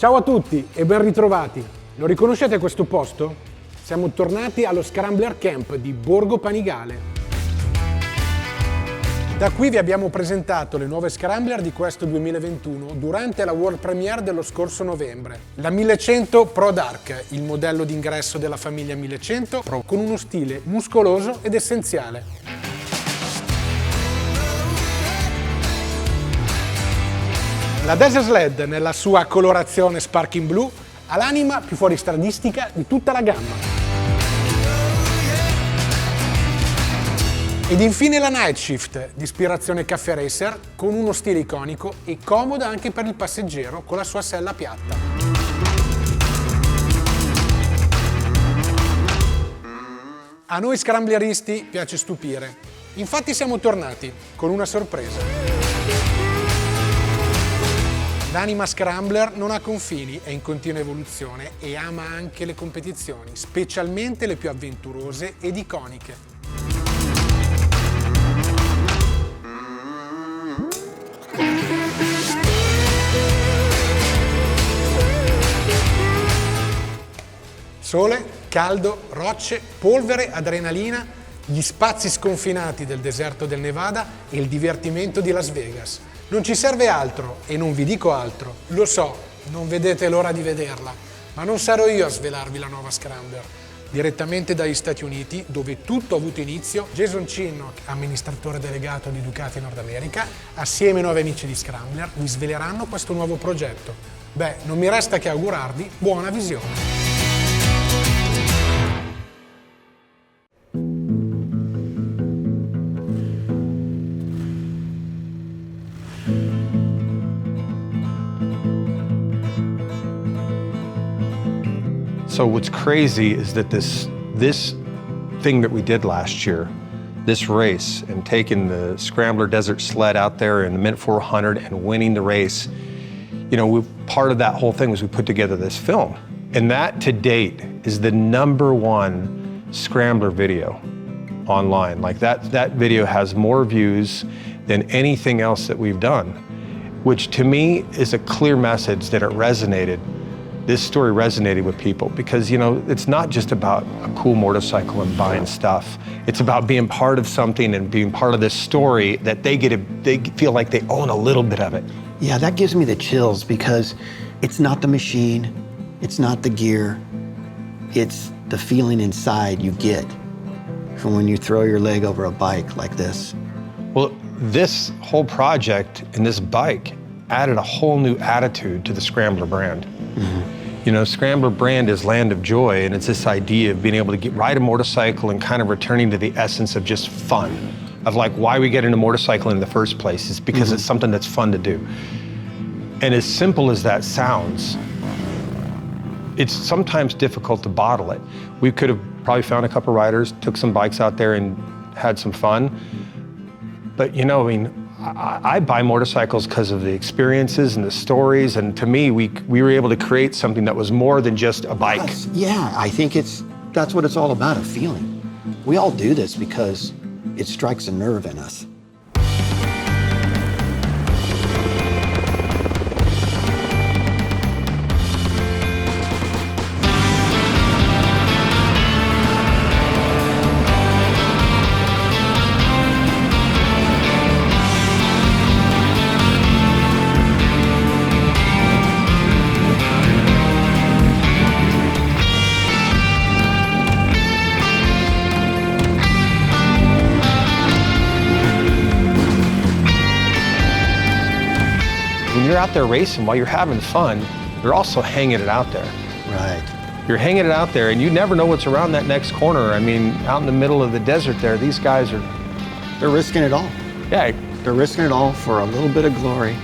Ciao a tutti e ben ritrovati. Lo riconoscete questo posto? Siamo tornati allo Scrambler Camp di Borgo Panigale. Da qui vi abbiamo presentato le nuove Scrambler di questo 2021 durante la World Premiere dello scorso novembre. La 1100 Pro Dark, il modello d'ingresso della famiglia 1100 Pro, con uno stile muscoloso ed essenziale. La Desert Sled, nella sua colorazione sparking blu, ha l'anima più fuoristradistica di tutta la gamma. Ed infine la Night Shift, di ispirazione caffè racer, con uno stile iconico e comoda anche per il passeggero con la sua sella piatta. A noi scrambleristi piace stupire, infatti siamo tornati con una sorpresa. L'anima Scrambler non ha confini, è in continua evoluzione e ama anche le competizioni, specialmente le più avventurose ed iconiche. Sole, caldo, rocce, polvere, adrenalina, gli spazi sconfinati del deserto del Nevada e il divertimento di Las Vegas. Non ci serve altro e non vi dico altro. Lo so, non vedete l'ora di vederla, ma non sarò io a svelarvi la nuova Scrambler. Direttamente dagli Stati Uniti, dove tutto ha avuto inizio, Jason Chinnock, amministratore delegato di Ducati North America, assieme ai nuovi amici di Scrambler, vi sveleranno questo nuovo progetto. Beh, non mi resta che augurarvi buona visione. So what's crazy is that this thing that we did last year, this race, and taking the Scrambler Desert Sled out there in the Mint 400 and winning the race, you know, part of that whole thing was we put together this film. And that to date is the #1 Scrambler video online. Like that video has more views than anything else that we've done, which to me is a clear message that it resonated. This story resonated with people because, you know, it's not just about a cool motorcycle and buying stuff. It's about being part of something and being part of this story that they feel like they own a little bit of it. Yeah, that gives me the chills because it's not the machine, it's not the gear, it's the feeling inside you get from when you throw your leg over a bike like this. Well, this whole project and this bike added a whole new attitude to the Scrambler brand. Mm-hmm. You know, Scrambler brand is land of joy, and it's this idea of being able to ride a motorcycle and kind of returning to the essence of just fun, of like why we get into motorcycling in the first place is because it's something that's fun to do. And as simple as that sounds, it's sometimes difficult to bottle it. We could have probably found a couple riders, took some bikes out there and had some fun. But you know, I mean, I buy motorcycles because of the experiences and the stories, and to me, we were able to create something that was more than just a bike. Yes, yeah, I think that's what it's all about, a feeling. We all do this because it strikes a nerve in us. When you're out there racing, while you're having fun, you're also hanging it out there. Right. You're hanging it out there, and you never know what's around that next corner. I mean, out in the middle of the desert there, these guys they're risking it all. Yeah. They're risking it all for a little bit of glory,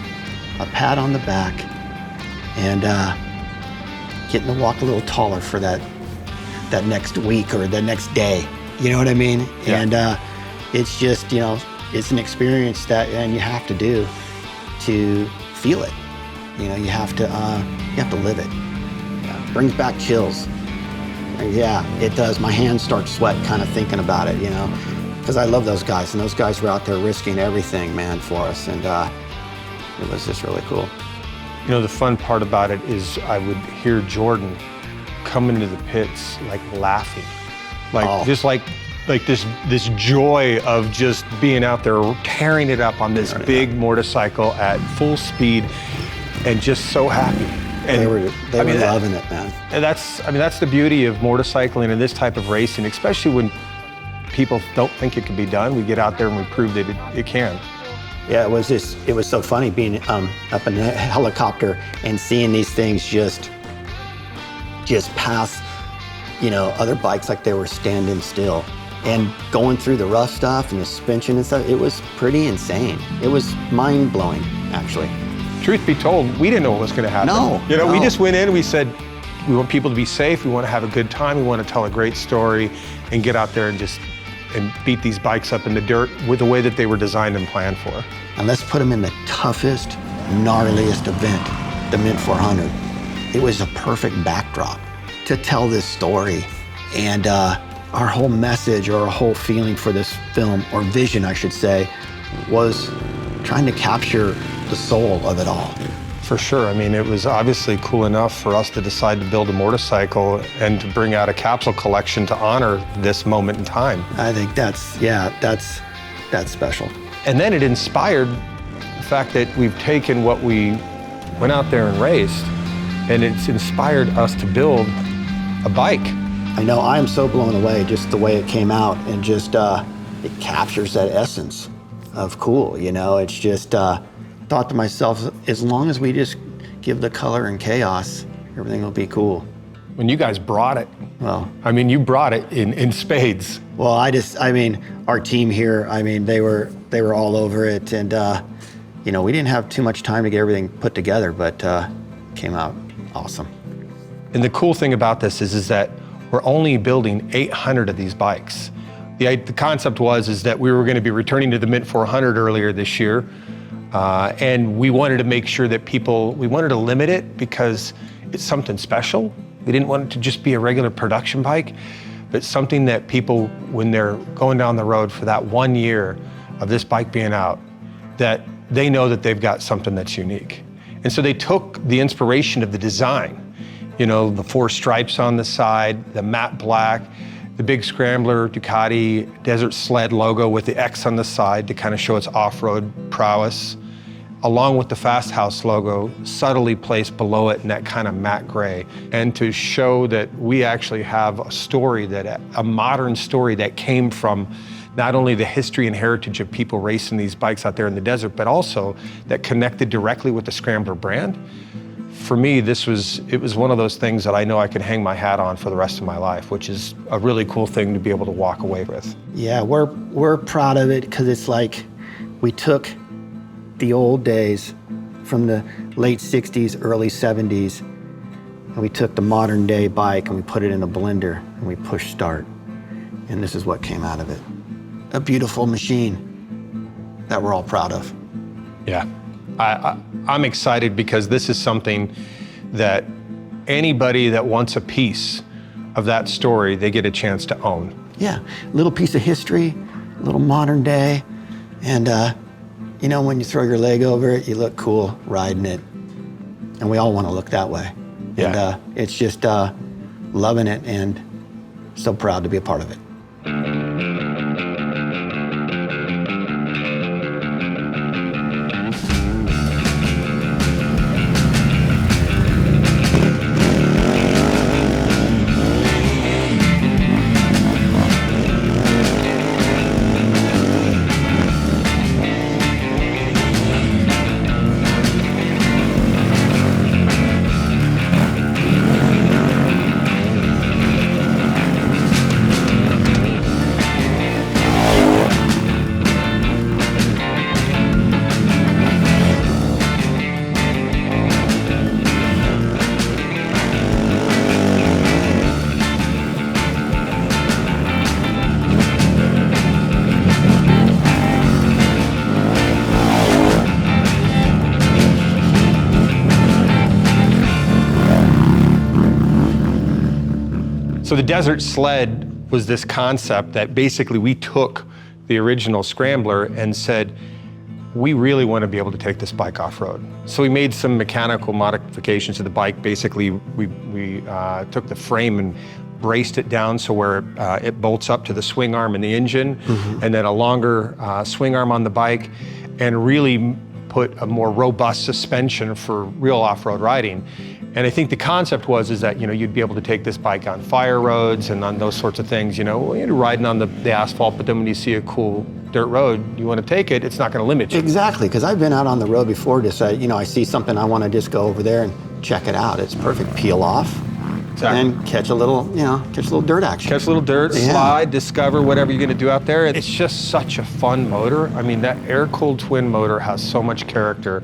a pat on the back, and getting to walk a little taller for that next week or the next day. You know what I mean? Yeah. And it's just, you know, it's an experience that and you have to do to feel it. You know, you have to live it. Yeah, brings back chills. Yeah, it does. My hands start sweating kind of thinking about it, you know, because I love those guys, and those guys were out there risking everything, man, for us, and it was just really cool. You know, the fun part about it is I would hear Jordan come into the pits like laughing, like just like this joy of just being out there tearing it up on this big motorcycle at full speed and just so happy. And they were loving it, man. And that's the beauty of motorcycling and this type of racing, especially when people don't think it can be done. We get out there and we prove that it can. Yeah, it was so funny being up in a helicopter and seeing these things just pass, you know, other bikes like they were standing still. And going through the rough stuff and the suspension and stuff, it was pretty insane. It was mind-blowing, actually. Truth be told, we didn't know what was going to happen. No. You know, we just went in and we said, we want people to be safe, we want to have a good time, we want to tell a great story and get out there and beat these bikes up in the dirt with the way that they were designed and planned for. And let's put them in the toughest, gnarliest event, the Mint 400. It was a perfect backdrop to tell this story. And our whole message or our whole feeling for this film, or vision, I should say, was trying to capture the soul of it all. For sure. I mean, it was obviously cool enough for us to decide to build a motorcycle and to bring out a capsule collection to honor this moment in time. I think that's special. And then it inspired the fact that we've taken what we went out there and raced, and it's inspired us to build a bike. I know, I am so blown away just the way it came out, and just it captures that essence of cool, you know? It's just, thought to myself, as long as we just give the color and chaos, everything will be cool. When you guys brought it, well, I mean, you brought it in spades. Well, I mean, our team here, I mean, they were all over it, and you know, we didn't have too much time to get everything put together, but came out awesome. And the cool thing about this is that we're only building 800 of these bikes. The concept was that we were going to be returning to the Mint 400 earlier this year, and we wanted to make sure that we wanted to limit it because it's something special. We didn't want it to just be a regular production bike, but something that people, when they're going down the road for that 1 year of this bike being out, that they know that they've got something that's unique. And so they took the inspiration of the design, you know, the 4 stripes on the side, the matte black, the big Scrambler Ducati Desert Sled logo with the X on the side to kind of show its off-road prowess, along with the Fasthouse logo subtly placed below it in that kind of matte gray, and to show that we actually have a modern story that came from not only the history and heritage of people racing these bikes out there in the desert, but also that connected directly with the Scrambler brand. For me, it was one of those things that I know I can hang my hat on for the rest of my life, which is a really cool thing to be able to walk away with. Yeah, we're proud of it because it's like we took the old days from the late 60s, early 70s, and we took the modern day bike and we put it in a blender and we pushed start. And this is what came out of it. A beautiful machine that we're all proud of. Yeah, I'm excited because this is something that anybody that wants a piece of that story, they get a chance to own. Yeah, little piece of history, a little modern day, and you know, when you throw your leg over it, you look cool riding it. And we all want to look that way. Yeah. And it's just loving it and so proud to be a part of it. So the Desert Sled was this concept that basically we took the original Scrambler and said, we really want to be able to take this bike off-road. So we made some mechanical modifications to the bike. Basically, we took the frame and braced it down so where it bolts up to the swing arm in the engine, and then a longer swing arm on the bike, and really put a more robust suspension for real off-road riding. And I think the concept is that, you'd be able to take this bike on fire roads and on those sorts of things, you're riding on the asphalt, but then when you see a cool dirt road, you want to take it, it's not going to limit you. Exactly, because I've been out on the road before to say, I see something, I want to just go over there and check it out. It's perfect, peel off, and catch a little dirt action. Catch a little dirt, slide, discover whatever you're going to do out there. It's just such a fun motor. I mean, that air-cooled twin motor has so much character.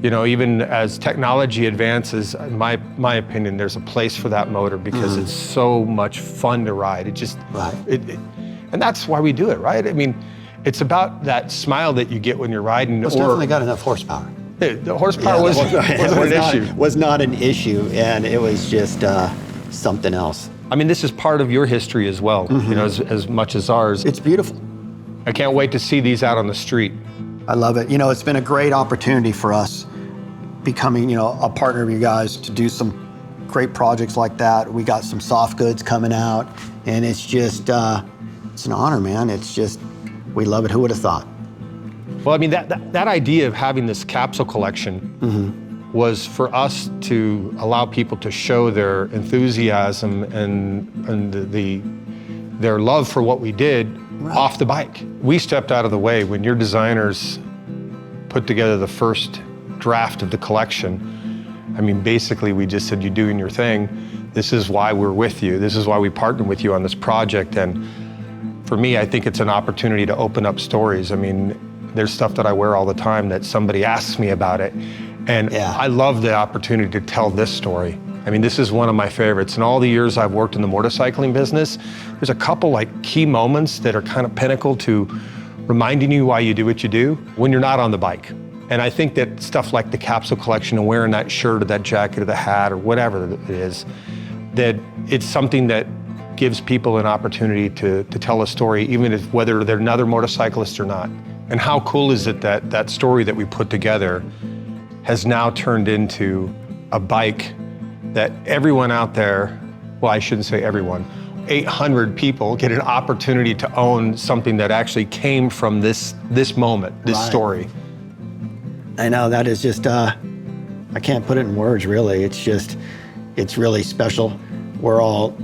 Even as technology advances, in my opinion, there's a place for that motor because it's so much fun to ride. It just, and that's why we do it, right? I mean, it's about that smile that you get when you're riding. It's definitely got enough horsepower. The horsepower wasn't an issue. Was not an issue, and it was just something else. I mean, this is part of your history as well, as much as ours. It's beautiful. I can't wait to see these out on the street. I love it. It's been a great opportunity for us becoming, a partner of you guys to do some great projects like that. We got some soft goods coming out, and it's just, it's an honor, man. It's just, we love it. Who would have thought? Well, I mean, that idea of having this capsule collection was for us to allow people to show their enthusiasm and their love for what we did off the bike. We stepped out of the way when your designers put together the first draft of the collection. I mean, basically, we just said, you're doing your thing. This is why we're with you. This is why we partnered with you on this project. And for me, I think it's an opportunity to open up stories. I mean, there's stuff that I wear all the time that somebody asks me about it. And I love the opportunity to tell this story. I mean, this is one of my favorites. In all the years I've worked in the motorcycling business, there's a couple key moments that are kind of pinnacle to reminding you why you do what you do when you're not on the bike. And I think that stuff like the capsule collection and wearing that shirt or that jacket or the hat or whatever it is, that it's something that gives people an opportunity to tell a story, even if whether they're another motorcyclist or not. And how cool is it that that story that we put together has now turned into a bike that everyone out there, well, I shouldn't say everyone, 800 people get an opportunity to own something that actually came from this moment, this story. I know, that is just, I can't put it in words, really. It's just, it's really special. We're all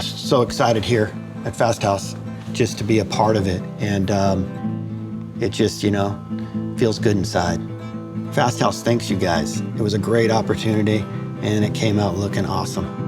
so excited here at Fasthouse just to be a part of it. And it just, feels good inside. Fasthouse thanks you guys. It was a great opportunity, and it came out looking awesome.